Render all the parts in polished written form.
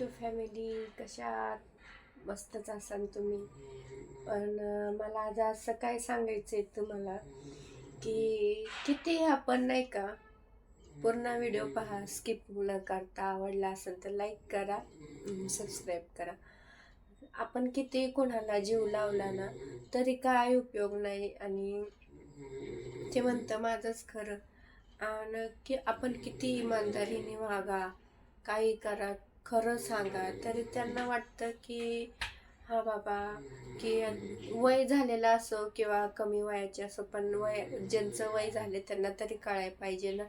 To family. कशात मस्तच असाल तुम्ही. पण मला आज असं काय सांगायचं आहे तुम्हाला की किती आपण नाही का पूर्ण व्हिडिओ पहा, स्किप न करता. आवडला असेल तर लाईक करा, सबस्क्राईब करा. आपण किती कोणाला जीव लावला ना तरी काय उपयोग नाही. आणि ते म्हणतं माझंच खरं. आणि की आपण किती इमानदारीने वागा, काही करा, खरं सांगा, तरी त्यांना वाटतं की हा बाबा, की वय झालेलं असो किंवा कमी वयाचे असो, पण ज्यांचं वय झाले त्यांना तरी कळायला पाहिजे ना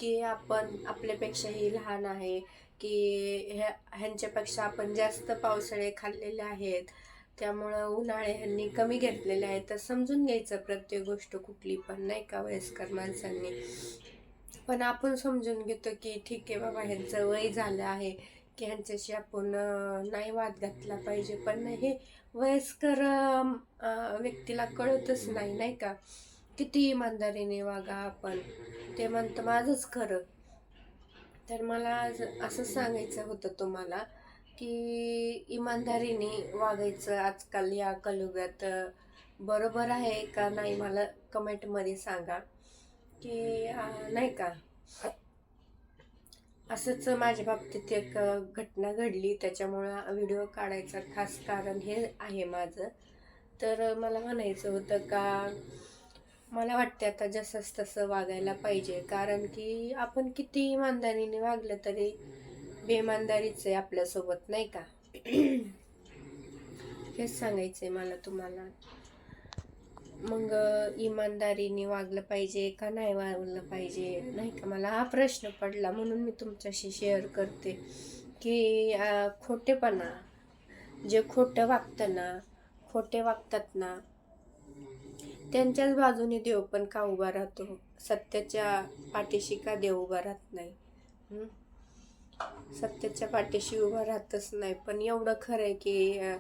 की आपण आपल्यापेक्षाही लहान आहे, की ह्यांच्यापेक्षा आपण जास्त पावसाळे खाल्लेले आहेत, त्यामुळं उन्हाळे ह्यांनी कमी घेतलेले आहेत. तर समजून घ्यायचं प्रत्येक गोष्ट कुठली पण नाही का वयस्कर माणसांनी. पण आपण समजून घेतो की ठीक आहे बाबा, ह्यांचं वय झालं आहे, की ह्यांच्याशी आपण नाही वाद घातला पाहिजे. पण हे वयस्कर व्यक्तीला कळतच नाही, नाही का. किती इमानदारीने वागा आपण. ते म्हणतं माझंच खरं. तर मला आज असं सांगायचं होतं तुम्हाला की इमानदारीने वागायचं आजकाल या कलियुगात बरोबर आहे का नाही, मला कमेंटमध्ये सांगा. की नाही का, असंच माझ्या बाबतीत एक घटना घडली, त्याच्यामुळं व्हिडिओ काढायचं खास कारण हे आहे माझं. तर मला म्हणायचं होतं का मला वाटते आता जसंच तसं वागायला पाहिजे. कारण की आपण किती इमानदारीने वागलं तरी बेईमानदारीच आहे आपल्यासोबत, नाही का. हेच सांगायचंय मला तुम्हाला. मग इमानदारीने वागलं पाहिजे का नाही वागलं पाहिजे, नाही का. मला हा प्रश्न पडला म्हणून मी तुमच्याशी शेअर करते की खोटेपणा, जे खोटं वागतं ना, खोटे वागतात ना, त्यांच्याच बाजूने देव पण का उभा राहतो. सत्याच्या पाठीशी का देव उभा राहत नाही. सत्याच्या पाठीशी उभा राहतच नाही. पण एवढं खरं आहे की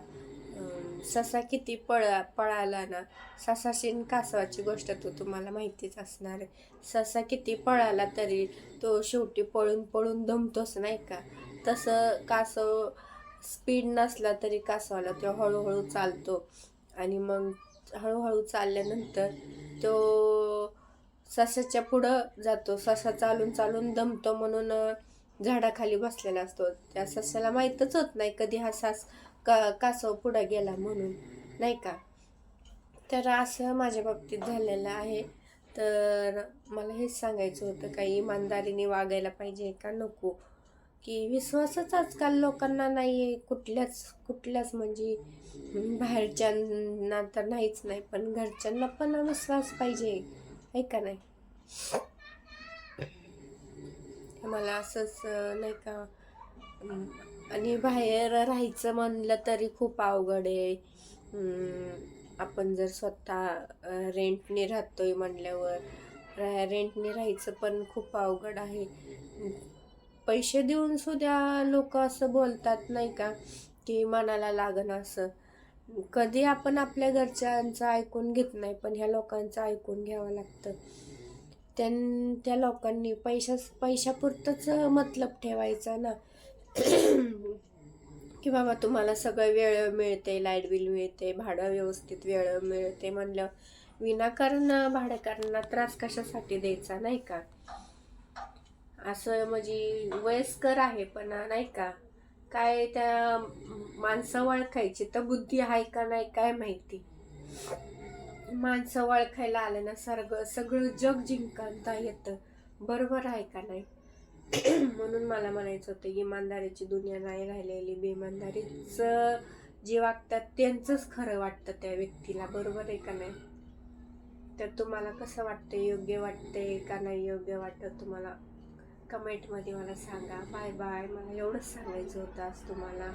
ससा किती पळाला ना, ससाशी आणि कासवाची गोष्ट तो तुम्हाला माहितीच असणार आहे. ससा किती पळाला तरी तो शेवटी पळून पळून दमतोच, नाही का. तसं कासव स्पीड नसला तरी कासवाला तो हळूहळू चालतो. आणि मग हळूहळू चालल्यानंतर तो ससाच्या पुढं जातो. ससा चालून चालून दमतो म्हणून झाडाखाली बसलेला असतो. त्या सस्याला माहीतच होत नाही कधी हा कासव पुढं गेला म्हणून, नाही का. तर असं माझ्या बाबतीत झालेलं आहे. तर मला हेच सांगायचं होतं, काही इमानदारीने वागायला पाहिजे का नको. की विश्वासच आजकाल लोकांना नाही आहे कुठल्याच म्हणजे बाहेरच्यांना तर नाहीच नाही, पण घरच्यांना पण विश्वास पाहिजे, आहे का नाही. मला असंच नाही का. आणि बाहेर राहायचं म्हणलं तरी खूप अवघड आहे. आपण जर स्वतः रेंटने राहतोय म्हणल्यावर रेंटने राहायचं पण खूप अवघड आहे. पैसे देऊन सुद्धा लोक असं बोलतात, नाही का, की मनाला लागण असं. कधी आपण आपल्या घरच्यांचं ऐकून घेत नाही, पण ह्या लोकांचं ऐकून घ्यावं लागतं. त्या लोकांनी पैशापुरतंच मतलब ठेवायचा ना. की बाबा तुम्हाला सगळं वेळ मिळते, लाईट बिल मिळते, भाडं व्यवस्थित वेळ मिळते म्हणलं, विनाकारण भाडेकरांना त्रास कशासाठी द्यायचा, नाही का. असं म्हणजे वयस्कर आहे पण नाही का, काय त्या माणसं ओळखायची तर बुद्धी आहे का नाही काय माहिती. माणसं ओळखायला आलं ना सगळं जग जिंकता येतं. बरोबर आहे का नाही. म्हणून मला म्हणायचं होतं, इमानदारीची दुनिया नाही राहिलेली. बेइमानदारीचं जे वागतात त्यांचंच खरं वाटतं त्या व्यक्तीला. बरोबर आहे का नाही. तर तुम्हाला कसं वाटतं, योग्य वाटते का नाही योग्य वाटतं तुम्हाला, कमेंटमध्ये मला सांगा. Bye bye. मला एवढंच सांगायचं होतं आज तुम्हाला.